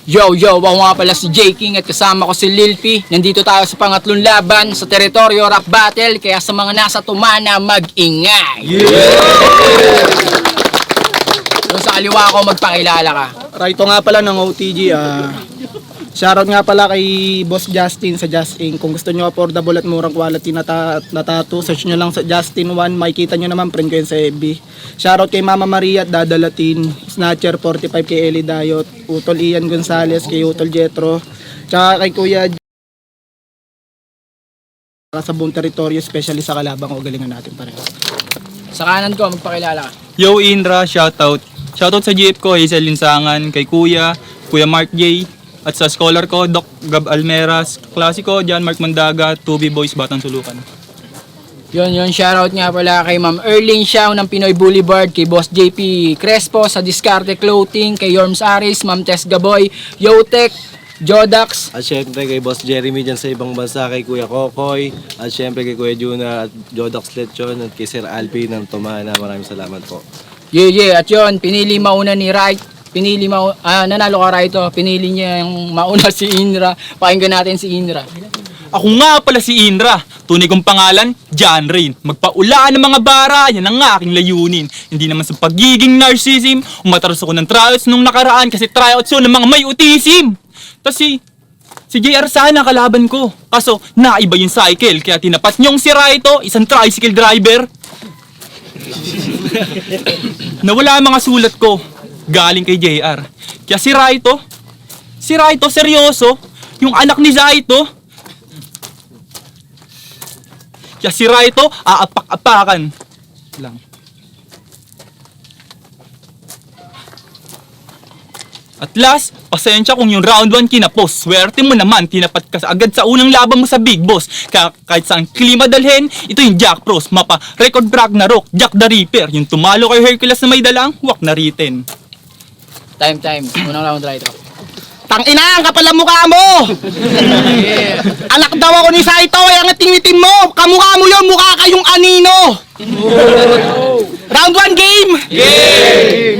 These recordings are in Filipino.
Yo, ako nga pala si J. King at kasama ko si Lil P. Nandito tayo sa pangatlong laban sa teritoryo rap battle, kaya sa mga nasa tumana, mag-ingay! Doon sa kaliwa ko, magpakilala ka. Raito nga pala ng OTG, shoutout nga pala kay Boss Justin sa Just Ink. Kung gusto nyo affordable at murang quality na tattoo, search nyo lang sa Justin 1, makikita nyo naman, print ko yun sa FB. Shoutout kay Mama Maria at Dada Latin, Snatcher 45 kay Eli Dayot, Utol Ian Gonzalez, kay Utol Jetro, tsaka kay Kuya sa buong teritoryo, especially sa kalabang ko, galingan natin pareho. Sa kanan ko, magpakilala ka. Yo Indra, shoutout. Shoutout sa GF ko, Hazel Linsangan, kay Kuya Mark J. At sa scholar ko, Doc Gab Almeras, klasiko, John Mark Mandaga, 2B Boys, Batang Sulukan. Yun, shoutout nga pala kay Ma'am Erling Xiao ng Pinoy Boulevard, kay Boss JP Crespo sa Discarte Clothing, kay Yorms Aris, Ma'am Tess Gaboy, Yotek, Jodax. At syempre kay Boss Jeremy dyan sa ibang bansa, kay Kuya Kokoy, at syempre kay Kuya Juna at Jodax Lechon at kay Sir Alpi ng Tumana. Maraming salamat po. Yeah, at yun, pinili mauna ni Right. Nanalo ka Right, pinili niya yung mauna si Indra. Pakinggan natin si Indra. Ako nga pala si Indra. Tunay kong pangalan, John Rain. Magpaulaan ng mga bara, yan ang aking layunin. Hindi naman sa pagiging narcissism, umatras ako ng tryouts nung nakaraan kasi tryouts yun ng mga may autism. Tapos si JR sana kalaban ko. Kaso naiba yung cycle, kaya tinapat niyong si Raito, isang tricycle driver. Nawala ang mga sulat ko, galing kay JR. Kaya si Raito seryoso, yung anak ni Zaito. Kaya si Raito, aapak-apakan lang. At last, pasensya kung yung round 1 kinapos. Swerte mo naman, tinapat ka agad sa unang laban mo sa Big Boss. Kaya kahit saan klima dalhin, ito yung Jack Pros. Mapa, record Ragnarok, Jack the Ripper. Yung tumalo kay Hercules na may dalang, wak na written. Time. Unang round Right. Tangina, ang kapal ang mukha mo! Anak daw ako ni Saito, ay ang tingitin mo! Kamukha mo yun, mukha kayong anino! Round 1 game!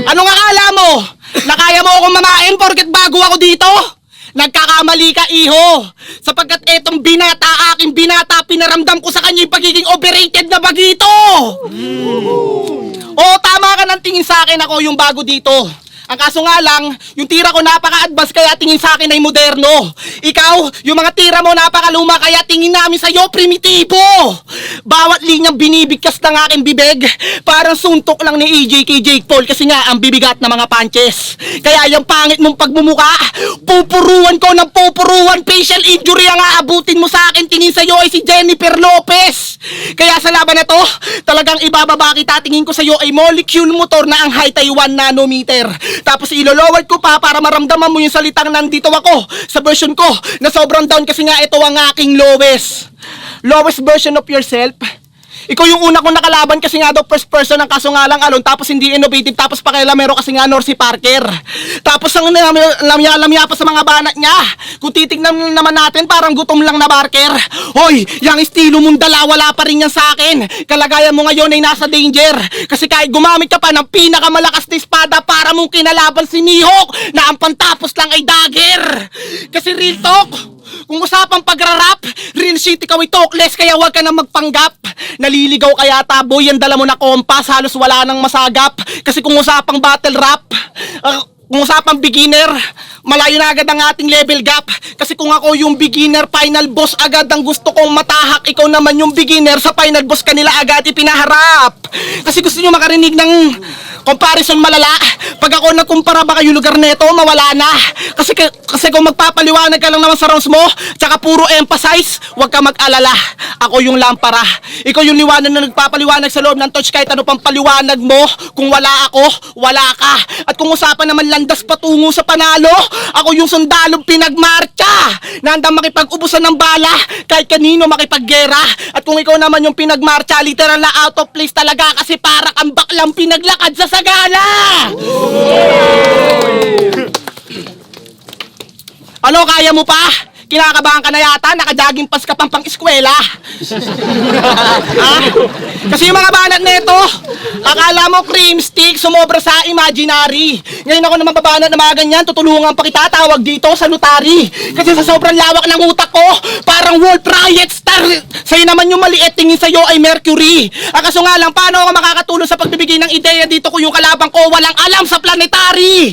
Anong akala mo? Nakaya mo akong mamain porket bago ako dito? Nagkakamali ka, iho! Sapagkat etong aking binata, pinaramdam ko sa kanya yung pagiging overrated na bagito! Oo, tama ka ng tingin sa akin, ako yung bago dito. Ang kaso nga lang, yung tira ko napaka-advance kaya tingin sa akin ay moderno. Ikaw, yung mga tira mo napakaluma kaya tingin namin sa'yo primitibo. Bawat linyang binibigkas ng aking bibig, parang suntok lang ni AJ kay Jake Paul kasi nga ang bibigat na mga punches. Kaya yung pangit mong pagmumuka, pupuruan ko ng pupuruan, facial injury ang aabutin mo sa akin, tingin sa'yo ay si Jennifer Lopez. Kaya sa laban na to, talagang ibababa kita, tingin ko sa'yo ay molecule motor na ang height ay 1 nanometer. Tapos iloloward ko pa para maramdaman mo yung salitang nandito ako sa version ko na sobrang down kasi nga ito ang aking lowest version of yourself. Ikaw yung una kong nakalaban kasi nga daw first person ang kaso nga lang alone, tapos hindi innovative, tapos pakialamero kasi nga Norsi Parker. Tapos ang lamya pa sa mga banat niya. Kung titignan naman natin parang gutom lang na barker. Hoy, yung estilo mong dala wala pa rin yan sa akin. Kalagayan mo ngayon ay nasa danger. Kasi kahit gumamit ka pa ng pinakamalakas na espada para mong kinalaban si Mihawk na ang pantapos lang ay dagger. Kasi real talk, kung usapang pagrarap, real shit ikaw ay talkless kaya huwag ka na magpanggap. Naliligaw kaya taboy, yan dala mo na kompas, halos wala nang masagap. Kasi kung usapang battle rap, kung usapang beginner, malayo na agad ang ating level gap. Kasi kung ako yung beginner, final boss agad ang gusto kong matahak. Ikaw naman yung beginner, sa final boss kanila agad ipinaharap. Kasi gusto nyo makarinig ng comparison malala. Pag ako nagkumpara baka yung lugar neto mawala na. Kasi kung magpapaliwanag ka lang naman sa rounds mo, tsaka puro emphasize, huwag ka mag-alala. Ako yung lampara. Ikaw yung liwanag na nagpapaliwanag sa loob ng torch kahit ano pang paliwanag mo. Kung wala ako, wala ka. At kung usapan naman landas patungo sa panalo, ako yung sundalong pinagmarcha na handang makipag-ubusan ng bala kahit kanino makipaggera. At kung ikaw naman yung pinagmarcha, literal na out of place talaga kasi para kang baklang pinaglakad sa sagana. Ano, kaya mo pa? Kinakabahan ka na yata, naka-jogging pass ka pang eskwela. Ha? Kasi yung mga banat nito, akala mo cream stick, sumobra sa imaginary. Ngayon ako naman babanat na mga ganyan, tutulungan pa kita, tawag dito sa notary. Kasi sa sobrang lawak ng utak ko, parang Wolf Riot Star. Sa'yo naman yung maliit, tingin sa'yo ay Mercury. Kaso nga lang, paano ako makakatulong sa pagbibigay ng ideya dito kung yung kalabang ko walang alam sa planetary?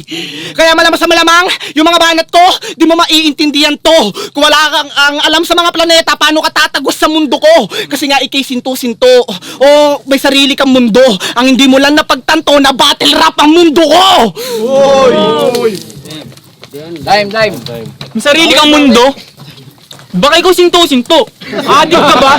Kaya malamang sa malamang, yung mga banat ko, di mo maiintindihan to. Kung wala kang ang alam sa mga planeta, paano ka tatagos sa mundo ko? Kasi nga ikay sinto-sinto. O may sarili kang mundo. Ang hindi mo lang napagtanto na battle rap ang mundo ko! Time. May sarili kang mundo? Baka ikaw sinto-sinto. Adik ka ba?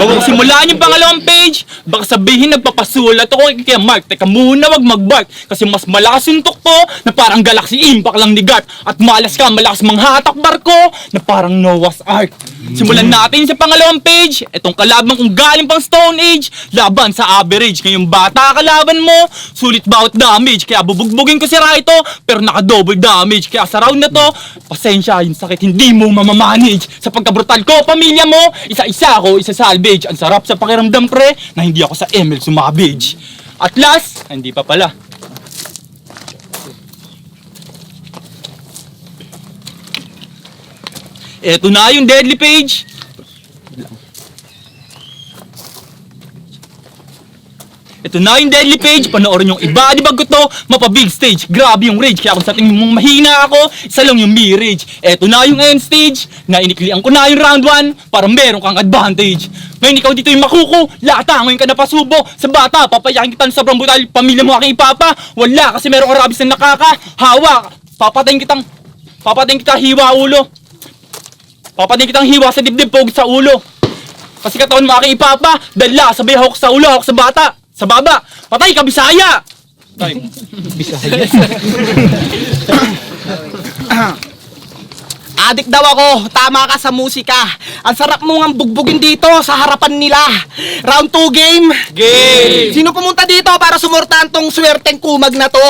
Huwag simulaan yung pangalawang page. Baka sabihin nagpapasulat ako kay Mark. Teka muna, wag mag-bark. Kasi mas malakas yung tukto na parang Galaxy Impact lang ni Garth. At malas ka, malakas manghatak barko na parang Noah's Ark. Simulan natin sa pangalawang page. Itong kalaban kong galing pang Stone Age. Laban sa average. Ngayong bata kalaban mo. Sulit bawat damage. Kaya bubugbugin ko si Raito. Pero naka-double damage. Kaya sa round na to, pasensya yung sakit hindi mo mamamanage. Sa pagkabrutal ko, pamilya mo, isa-isa ako, isa-salvage. Ang sarap sa pakiramdam pre, na hindi ako sa ML sumabage. At last, hindi pa pala. Eto na yung deadly page. Ito na yung deadly page, panoorin yung iba, di ba gusto? Mapa-big stage, grabe yung rage. Kaya kung sa tingin mong mahina ako, isa lang yung mirage. Ito na yung end stage, na iniklian ko na yung round 1 para meron kang advantage. Ngayon ikaw dito yung makuko, lata, ngayon ka napasubo. Sa bata, papayakin kita ng sobrang brutal, pamilya mo aking ipapa. Wala, kasi meron kang rabis na nakakahawak. Papatayin kita hiwa ulo. Papatayin kitang hiwa sa dibdib, pog sa ulo. Kasi katawan mo aking ipapa, dala, sabay hawak sa ulo, hawak sa bata. Sa baba, patay ka, Bisaya! Time. Adik daw ako, tama ka sa musika. Ang sarap mo nga bugbugin dito sa harapan nila. Round 2 game. Game! Sino pumunta dito para sumurtahan tong swerteng kumag na to?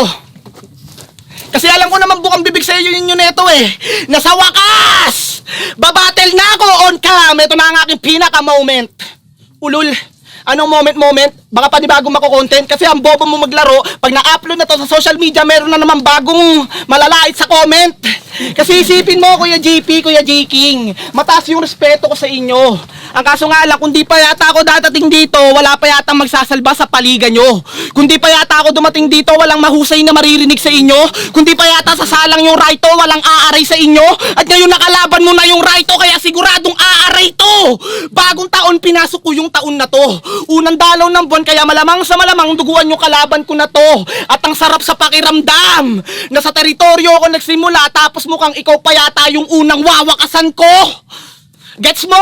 Kasi alam ko naman bukang bibig sa iyo yun neto eh. Nasa wakas! Babattle na ako on cam. Ito na ang aking pinaka-moment. Ulul. Anong moment? Baka panibagong mako-content kasi ang bobo mo maglaro. Pag na-upload na to sa social media, meron na naman bagong malalait sa comment. Kasi isipin mo, Kuya JP, Kuya J King, mataas yung respeto ko sa inyo. Ang kaso nga lang, kung di pa yata ako dadating dito, wala pa yata magsasalba sa paligan nyo. Kung di pa yata ako dumating dito, walang mahusay na maririnig sa inyo. Kung di pa yata sasalang yung Raito, walang aaray sa inyo. At ngayon nakalaban mo na yung Raito, kaya siguradong aaray to. Bagong taon, pinasok ko yung taon na to. Unang dalaw ng buwan, kaya malamang sa malamang duguan yung kalaban ko na to. At ang sarap sa pakiramdam na sa teritoryo ko nagsimula, tapos mukhang ikaw pa yata yung unang wawakasan ko. Gets mo?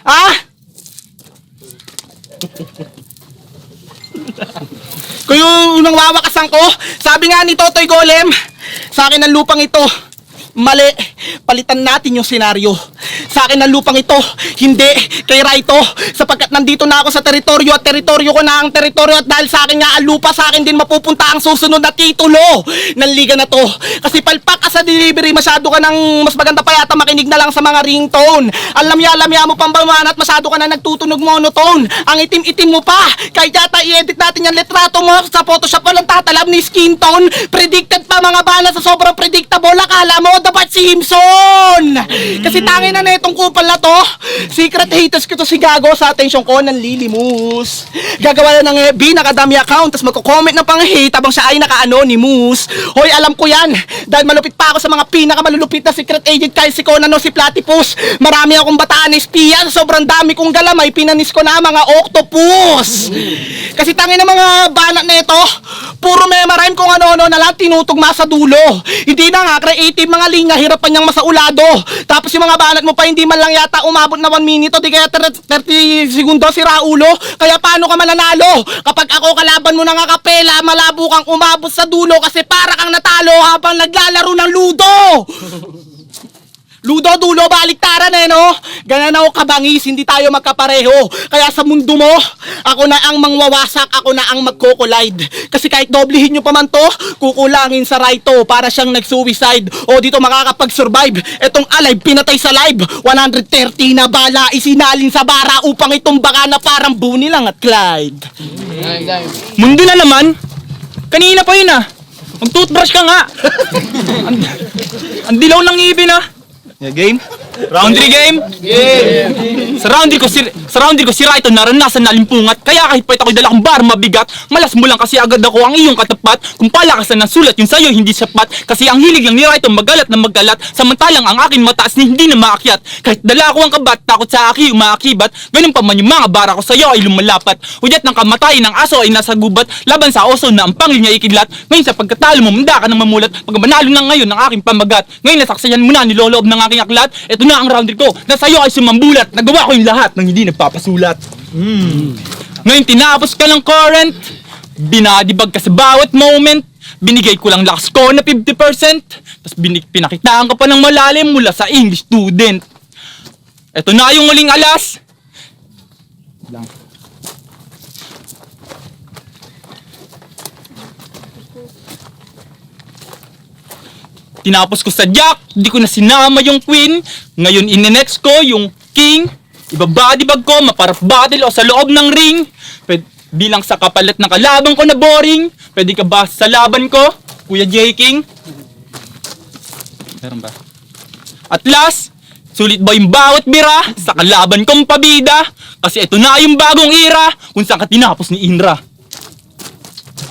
Ha? Kung yung unang wawakasan ko, sabi nga ni Totoy Golem, sa akin ang lupang ito, mali, palitan natin yung senaryo. Sa akin ang lupang ito, hindi kay Raito, sapagkat nandito na ako sa teritoryo at teritoryo ko na ang teritoryo, at dahil sa akin nga ang lupa, sa akin din mapupunta ang susunod na titulo ng liga na to. Kasi palpak ka sa delivery, masyado ka ng mas maganda pa yata makinig na lang sa mga ringtone. Alamya mo pang baman at masyado ka na nagtutunog monotone. Ang itim-itim mo pa, kahit yata i-edit natin yung litrato mo sa Photoshop, walang tatalab ni skin tone. Predicted pa mga bana sa sobrang predictable, akala mo dapat Simpson. Kasi tangin na itong kupal na to, secret haters ko to si Gago, sa atensyon ko nanlilimus. Gagawa na ng FB, nakadami account, tas magko-comment na pang hate habang siya ay naka-anonymous. Hoy, alam ko yan, dahil malupit pa ako sa mga pinakamalulupit na secret agent, kahit si Conan o si Platypus. Marami akong bataan na espiya, sobrang dami kong galamay, pinanis ko na mga octopus. Kasi tangin na mga banat na ito, puro memarime kung ano-ano na lang tinutugma sa dulo. Hindi na nga creative mga linya, hirap pa niyang masaulado. Tapos yung mga banat mo pa hindi man lang yata umabot na 1 minute o di kaya 30 segundo si Raulo. Kaya paano ka mananalo? Kapag ako kalaban mo ng akapela, malabo kang umabot sa dulo kasi para kang natalo habang naglalaro ng ludo. Ludo, dulo, baliktaran no? Ganyan ako kabangis, hindi tayo magkapareho. Kaya sa mundo mo, ako na ang mangwawasak, ako na ang magko-collide. Kasi kahit doblehin nyo pa man to, kukulangin sa Raito para siyang nag-suicide. O dito makakapag-survive. Etong alive, pinatay sa live. 130 na bala, isinalin sa bara upang itong baka na parang Buni lang at Clyde. Mundo na naman. Kanina pa yun ah. Mag-toothbrush ka nga. Ang dilaw ng ngipin ah. Game? Round 3 game? Sa round 3 ko si Raito naranasan na limpungat. Kaya kahit pa'y ako'y dalakang bar mabigat, malas mo lang kasi agad ako ang iyong katapat. Kung palakasan ng sulat, yung sa'yo hindi sapat. Kasi ang hilig lang ni Raito magalat na magalat. Samantalang ang akin mataas ni hindi na maakyat. Kahit dala ko ang kabat, takot sa aki umaakibat. Ganun pa man yung mga bara ko sa'yo ay lumalapat. Hudyat ng kamatayin ng aso ay nasa gubat. Laban sa oso na ang pangil niya ikidlat. Ngayon sa pagkatalo mo, manda ka ng mamulat. Pag manalo na ngayon ng aking pamagat. Ngayon nasaksayan mo na niloloob ng aking aklat. Ito na ang round 3 ko, na sa'yo ay sumambulat. Nagawa ko yung lahat ng hindi nagpapasulat. Ngayon tinapos ka ng current, binadibag ka sa bawat moment, binigay ko lang lakas ko na 50%, tapos pinakitaan ka pa ng malalim mula sa English student. Ito na yung muling alas. Tinapos ko sa Jack, di ko na sinama yung Queen. Ngayon inenext ko yung King. Ibabadibag ko, maparap battle o sa loob ng ring. Bilang sa kapalit ng kalaban ko na boring. Pwede ka ba sa laban ko, Kuya J. King? Meron ba? At last, sulit ba yung bawat bira sa kalaban kong pabida? Kasi ito na yung bagong era kung saan ka tinapos ni Indra.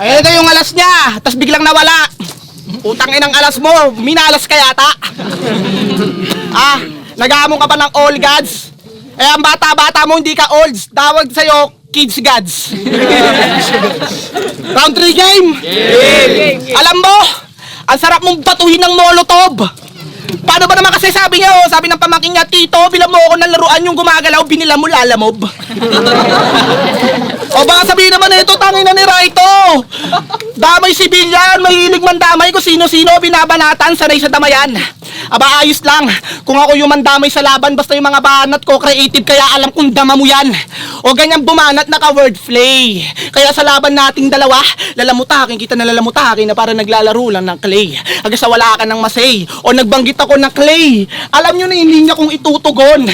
Ayan ito yung alas niya, tas biglang nawala. Utang inang alas mo, minalas ka yata. Nag-aamon ka pa ng all gods. Ang bata-bata mo hindi ka olds, tawag sa'yo kids gods. Round 3 game. Alam mo, ang sarap mong batuhin ng molotov. Paano ba naman kasi sabi niya, sabi ng pamangkin niya, Tito, bilang mo ako ng laruan yung gumagalaw, binila mo lalamob. O baka sabihin naman na ito, tangin na ni Raito. Damay sibilyan, mahilig man damay kung sino-sino binabanatan, sanay sa damayan. Aba ayos lang, kung ako yung mandamay sa laban, basta yung mga banat ko creative, kaya alam kong dama mo yan. O ganyan bumanat naka wordplay. Kaya sa laban nating dalawa, lalamutakin kita na lalamutakin na para naglalaro lang ng clay. Hanggang sa wala ka ng masay, o nagbanggit ako ng clay. Alam nyo na hindi niya kung itutugon.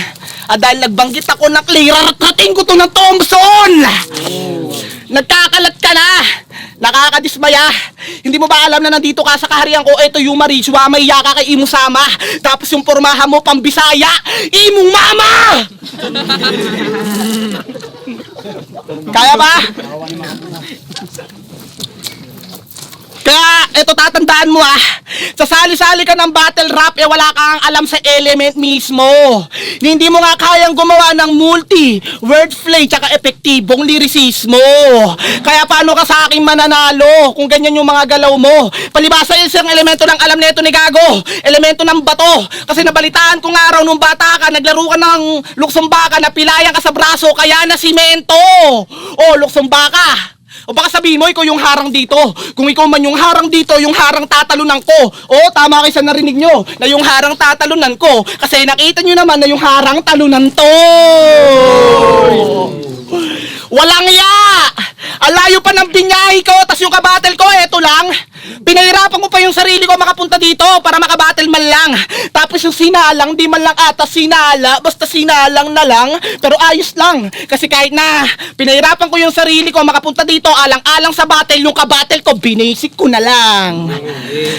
Dahil nagbanggit ako ng clay, raratrating ko to ng Thompson. Nagkakalat ka na. Nakakadismaya. Hindi mo ba alam na nandito ka sa kaharian ko? Eto yung Mariswa, may yaka kay Imo Sama. Tapos yung pormahan mo pang Bisaya, Imong Mama! Kaya ba? Kaya, eto tatandaan mo sa sali-sali ka ng battle rap, wala kang alam sa element mismo. Hindi mo nga kayang gumawa ng multi, wordplay, tsaka epektibong lirisismo. Kaya paano ka sa akin mananalo kung ganyan yung mga galaw mo? Palibasa isang elemento ng alam nito ni Gago, elemento ng bato. Kasi nabalitaan ko nga raw nung bata ka, naglaro ka ng luksong baka, napilayan ka sa braso, kaya na simento. O, luksong baka. O baka sabihin mo, ikaw yung harang dito. Kung ikaw man yung harang dito, yung harang tatalunan ko. O, tama kayo sa narinig nyo, na yung harang tatalunan ko. Kasi nakita nyo naman na yung harang talunan to. Walang ya! Alayo pa ng binyahe ko, tas yung kabattle ko, eto lang. Pinahirapan ko pa yung sarili ko makapunta dito para makabattle man lang. Tapos yung sinalang, di man lang ata sinala, basta sinalang na lang. Pero ayos lang, kasi kahit na pinahirapan ko yung sarili ko makapunta dito, alang-alang sa battle, yung kabattle ko, binasic ko na lang.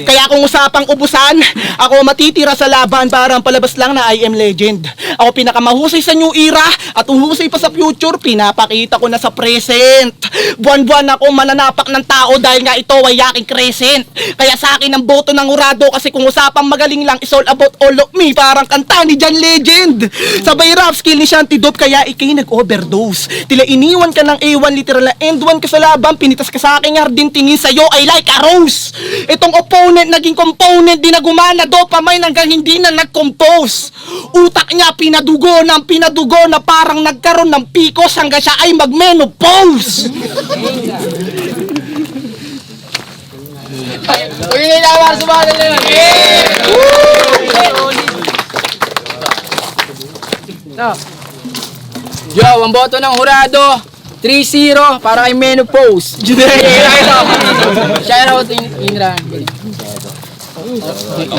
Kaya kung usapang ubusan, ako matitira sa laban, parang palabas lang na I am legend. Ako pinakamahusay sa new era, at uhusay pa sa future, pinapakita ko na sa present. Buwan-buwan ako mananapak ng tao dahil nga ito ay aking crescent. Kaya sa akin ang boto ng urado, kasi kung usapang magaling lang, is all about all of me, parang kanta ni John Legend. Sabay rap skill ni Shanty Dope, kaya ikay nag-overdose. Tila iniwan ka ng A1, literal na end one ka sa laban, pinitas ka sa aking hardin, tingin sa'yo ay like a rose. Itong opponent naging component, di na gumana, dopamine hanggang hindi na nag-compose. Utak niya pinadugo na parang nagkaroon ng pikos hanggang siya ay mag-menopause. Ito. Yo, ang boto ng hurado. 3-0 para kay Menopause. Ito. Shoutout Indra.